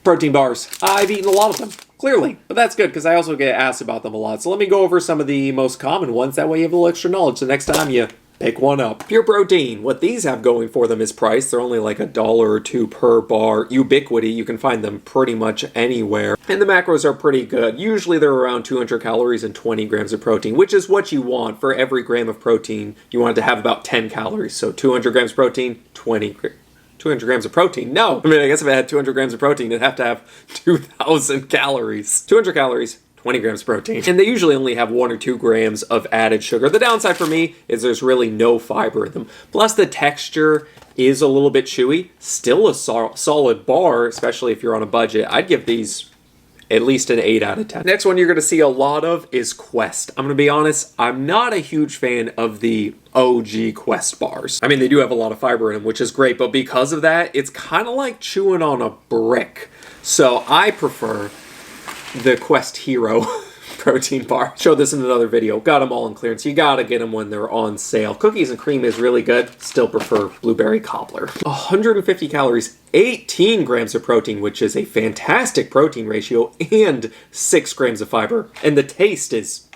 Protein bars. I've eaten a lot of them, clearly, but that's good because I also get asked about them a lot. So let me go over some of the most common ones. That way you have a little extra knowledge the next time you pick one up. Pure Protein. What these have going for them is price. They're only like $1 or $2 per bar. Ubiquity. You can find them pretty much anywhere. And the macros are pretty good. Usually they're around 200 calories and 20 grams of protein, which is what you want. For every gram of protein, you want it to have about 10 calories. So 200 grams of protein, 200 grams of protein? No! I mean, I guess if I had 200 grams of protein, it'd have to have 2,000 calories. 200 calories, 20 grams of protein. And they usually only have 1 or 2 grams of added sugar. The downside for me is there's really no fiber in them. Plus the texture is a little bit chewy. Still a solid bar, especially if you're on a budget. I'd give these at least an 8 out of 10. Next one you're going to see a lot of is Quest. I'm going to be honest, I'm not a huge fan of the OG Quest bars. I mean, they do have a lot of fiber in them, which is great, but because of that, it's kind of like chewing on a brick. So I prefer the Quest Hero protein bar. Showed this in another video. Got them all in clearance. You gotta get them when they're on sale. Cookies and cream is really good. Still prefer blueberry cobbler. 150 calories, 18 grams of protein, which is a fantastic protein ratio, and 6 grams of fiber. And the taste is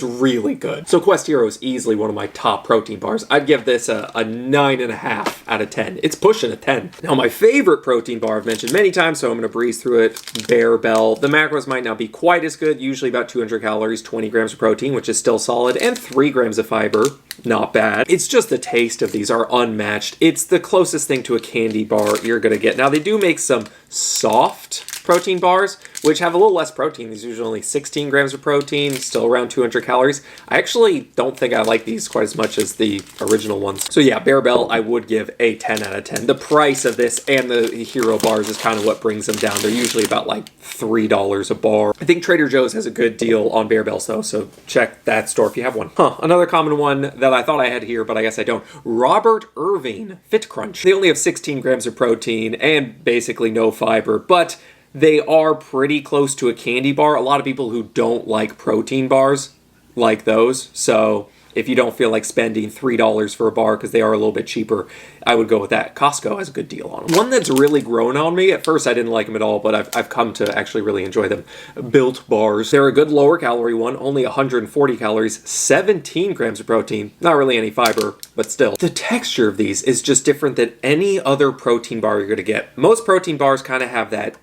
really good. So Quest Hero is easily one of my top protein bars. I'd give this a 9.5 out of 10. It's pushing a 10. Now my favorite protein bar I've mentioned many times, so I'm going to breeze through it. Barebell. The macros might not be quite as good, usually about 200 calories, 20 grams of protein, which is still solid, and 3 grams of fiber. Not bad. It's just the taste of these are unmatched. It's the closest thing to a candy bar you're going to get. Now they do make some soft protein bars, which have a little less protein. These are usually only 16 grams of protein, still around 200 calories. I actually don't think I like these quite as much as the original ones. So yeah, Barebell, I would give a 10 out of 10. The price of this and the Hero bars is kind of what brings them down. They're usually about like $3 a bar. I think Trader Joe's has a good deal on Barebells though, so check that store if you have one. Another common one that I thought I had here, but I guess I don't. Robert Irving Fit Crunch. They only have 16 grams of protein and basically no fiber, but they are pretty close to a candy bar. A lot of people who don't like protein bars like those. So if you don't feel like spending $3 for a bar because they are a little bit cheaper, I would go with that. Costco has a good deal on them. One that's really grown on me. At first I didn't like them at all, but I've come to actually really enjoy them. Built bars. They're a good lower calorie one. Only 140 calories, 17 grams of protein. Not really any fiber, but still. The texture of these is just different than any other protein bar you're going to get. Most protein bars kind of have that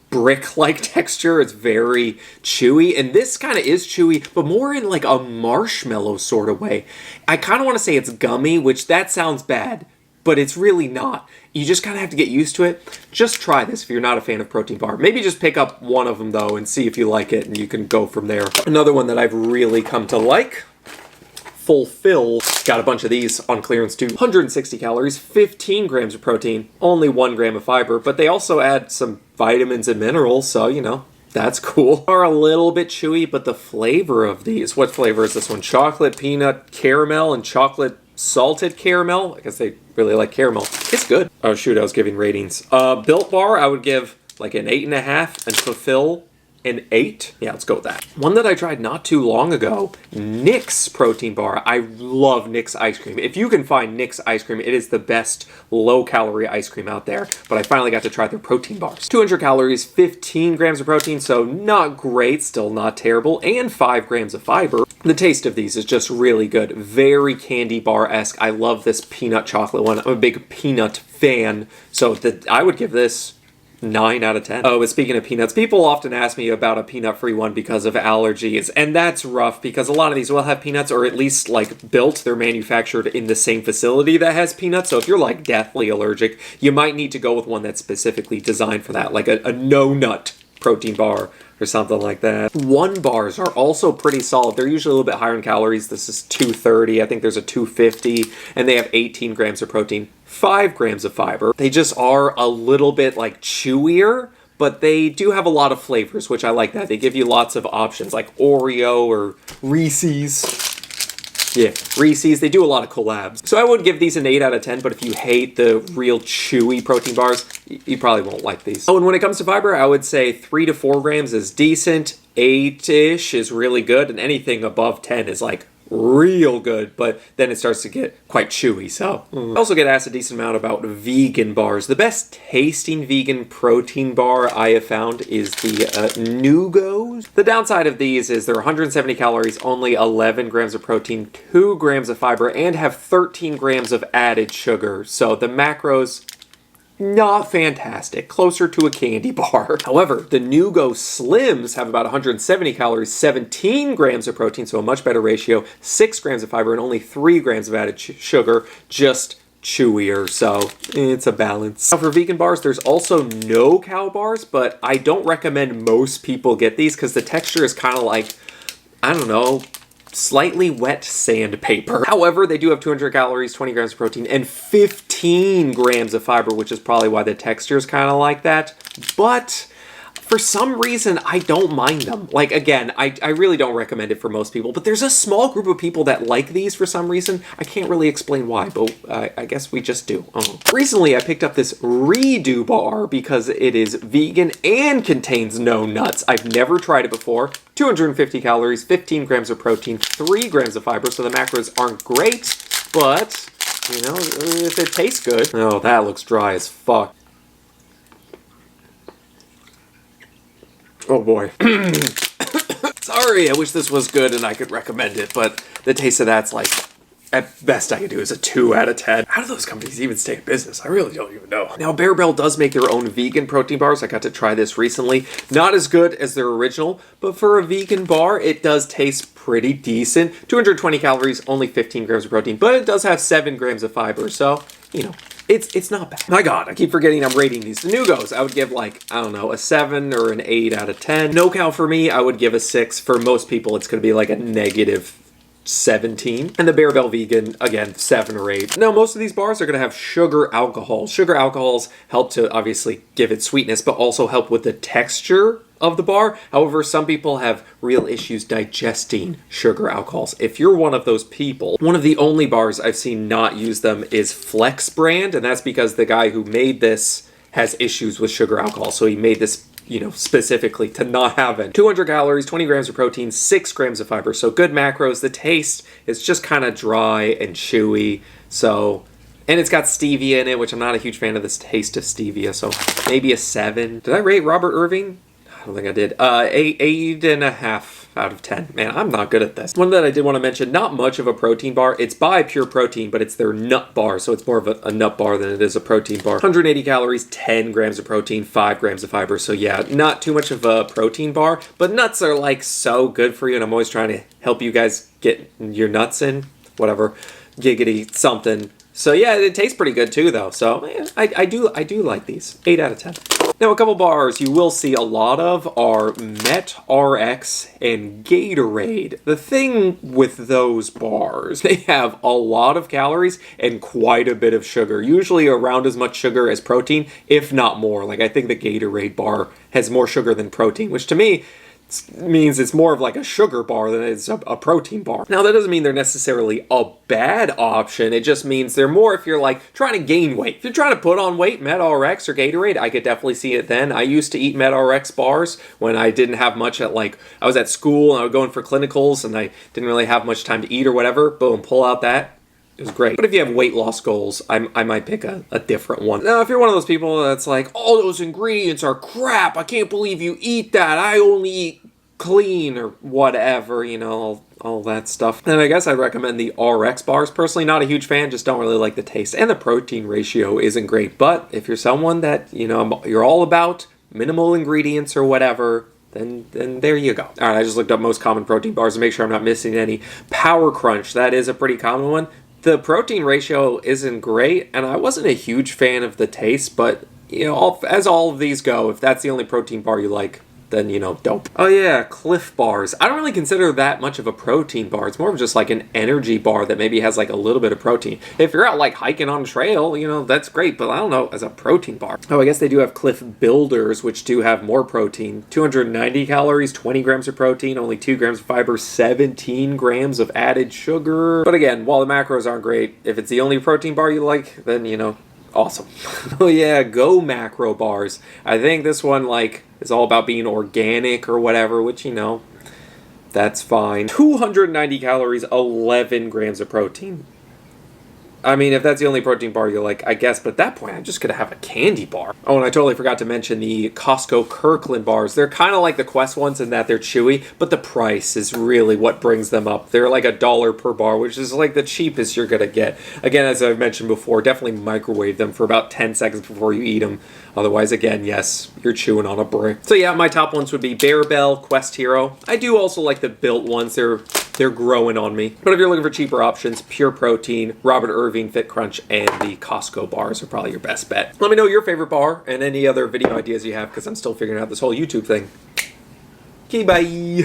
brick-like texture. It's very chewy, and this kind of is chewy, but more in like a marshmallow sort of way. I kind of want to say it's gummy, which that sounds bad, but it's really not. You just kind of have to get used to it. Just try this if you're not a fan of protein bar. Maybe just pick up one of them though and see if you like it, and you can go from there. Another one that I've really come to like, Fulfill. Got a bunch of these on clearance too. 160 calories, 15 grams of protein, only 1 gram of fiber, but they also add some vitamins and minerals, so you know, that's cool. Are a little bit chewy, but the flavor of these, what flavor is this one? Chocolate, peanut, caramel, and chocolate salted caramel. I guess they really like caramel. It's good. Oh shoot, I was giving ratings. Built Bar, I would give like an 8.5, and Fulfill an 8. Yeah, let's go with that. One that I tried not too long ago, Nix protein bar. I love Nix ice cream. If you can find Nix ice cream, it is the best low-calorie ice cream out there. But I finally got to try their protein bars. 200 calories, 15 grams of protein, so not great, still not terrible, and 5 grams of fiber. The taste of these is just really good. Very candy bar-esque. I love this peanut chocolate one. I'm a big peanut fan, so I would give this 9 out of 10. Oh, but speaking of peanuts, people often ask me about a peanut-free one because of allergies, and that's rough because a lot of these will have peanuts, or at least like built, they're manufactured in the same facility that has peanuts, so if you're like deathly allergic, you might need to go with one that's specifically designed for that, like a no-nut protein bar or something like that. One bars are also pretty solid. They're usually a little bit higher in calories. This is 230. I think there's a 250, and they have 18 grams of protein, 5 grams of fiber. They just are a little bit like chewier, but they do have a lot of flavors, which I like that. They give you lots of options like Oreo or Reese's. Yeah, Reese's, they do a lot of collabs. So I would give these an 8 out of 10, but if you hate the real chewy protein bars, you probably won't like these. Oh, and when it comes to fiber, I would say 3 to 4 grams is decent, 8-ish is really good, and anything above 10 is like real good, but then it starts to get quite chewy. So I also get asked a decent amount about vegan bars. The best tasting vegan protein bar I have found is the Nugos. The downside of these is they're 170 calories, only 11 grams of protein, 2 grams of fiber, and have 13 grams of added sugar. So the macros, not fantastic, closer to a candy bar. However, the Nugo Slims have about 170 calories, 17 grams of protein, so a much better ratio, 6 grams of fiber, and only 3 grams of added sugar, just chewier, so it's a balance. Now for vegan bars, there's also no cow bars, but I don't recommend most people get these because the texture is kind of like, I don't know, slightly wet sandpaper. However, they do have 200 calories, 20 grams of protein, and 15 grams of fiber, which is probably why the texture is kind of like that. But for some reason, I don't mind them. Like, again, I really don't recommend it for most people, but there's a small group of people that like these for some reason. I can't really explain why, but I guess we just do. Recently, I picked up this Redo bar because it is vegan and contains no nuts. I've never tried it before. 250 calories, 15 grams of protein, 3 grams of fiber, so the macros aren't great, but, you know, if it tastes good. Oh, that looks dry as fuck. Oh boy. Sorry, I wish this was good and I could recommend it, but the taste of that's like, at best I could do is a 2 out of 10. How do those companies even stay in business? I really don't even know. Now, Barebell does make their own vegan protein bars. I got to try this recently. Not as good as their original, but for a vegan bar, it does taste pretty decent. 220 calories, only 15 grams of protein, but it does have 7 grams of fiber, so, you know, it's not bad. My God, I keep forgetting I'm rating these. The Nugos, I would give like, I don't know, a 7 or an 8 out of 10. No cow for me, I would give a 6. For most people, it's going to be like a negative 17. And the Barebell Vegan, again, 7 or 8. Now, most of these bars are going to have sugar alcohol. Sugar alcohols help to obviously give it sweetness, but also help with the texture of the bar. However, some people have real issues digesting sugar alcohols. If you're one of those people, one of the only bars I've seen not use them is Flex brand, and that's because the guy who made this has issues with sugar alcohol, so he made this, you know, specifically to not have it. 200 calories, 20 grams of protein, 6 grams of fiber, so good macros. The taste is just kind of dry and chewy, so, and it's got stevia in it, which I'm not a huge fan of this taste of stevia, so maybe a 7. Did I rate Robert Irving? I don't think I did. 8.5 out of 10. Man, I'm not good at this. One that I did want to mention, not much of a protein bar. It's by Pure Protein, but it's their nut bar, so it's more of a nut bar than it is a protein bar. 180 calories, 10 grams of protein, 5 grams of fiber. So yeah, not too much of a protein bar, but nuts are like so good for you, and I'm always trying to help you guys get your nuts in. Whatever. Giggity something. So yeah, it tastes pretty good too, though. So yeah, I do like these. 8 out of 10. Now, a couple bars you will see a lot of are MetRx and Gatorade. The thing with those bars, they have a lot of calories and quite a bit of sugar. Usually around as much sugar as protein, if not more. Like, I think the Gatorade bar has more sugar than protein, which to me means it's more of like a sugar bar than it's a protein bar. Now, that doesn't mean they're necessarily a bad option. It just means they're more if you're like trying to gain weight. If you're trying to put on weight, MetRx or Gatorade, I could definitely see it then. I used to eat MetRx bars when I didn't have much I was at school and I was going for clinicals and I didn't really have much time to eat or whatever. Boom, pull out that. It was great. But if you have weight loss goals, I might pick a different one. Now, if you're one of those people that's like, all those ingredients are crap, I can't believe you eat that, I only eat clean or whatever, you know, all that stuff. And I guess I'd recommend the RX bars. Personally, not a huge fan, just don't really like the taste. And the protein ratio isn't great. But if you're someone that, you know, you're all about minimal ingredients or whatever, then there you go. All right, I just looked up most common protein bars to make sure I'm not missing any. Power Crunch, that is a pretty common one. The protein ratio isn't great, and I wasn't a huge fan of the taste, but, you know, as all of these go, if that's the only protein bar you like, then, you know, dope. Oh yeah, Cliff Bars. I don't really consider that much of a protein bar. It's more of just like an energy bar that maybe has like a little bit of protein. If you're out like hiking on a trail, you know, that's great, but I don't know, as a protein bar. Oh, I guess they do have Cliff Builders, which do have more protein. 290 calories, 20 grams of protein, only 2 grams of fiber, 17 grams of added sugar. But again, while the macros aren't great, if it's the only protein bar you like, then, you know, awesome. Oh yeah, Go Macro Bars. I think this one, like, is all about being organic or whatever, which, you know, That's fine. 290 calories, 11 grams of protein. I mean, if that's the only protein bar you like, I guess, but at that point, I'm just going to have a candy bar. Oh, and I totally forgot to mention the Costco Kirkland bars. They're kind of like the Quest ones in that they're chewy, but the price is really what brings them up. They're like $1 per bar, which is like the cheapest you're going to get. Again, as I've mentioned before, definitely microwave them for about 10 seconds before you eat them. Otherwise, again, yes, you're chewing on a brick. So yeah, my top ones would be Bearbell, Quest Hero. I do also like the built ones. They're growing on me. But if you're looking for cheaper options, Pure Protein, Robert Irving, Fit Crunch, and the Costco bars are probably your best bet. Let me know your favorite bar and any other video ideas you have, because I'm still figuring out this whole YouTube thing. Okay, bye.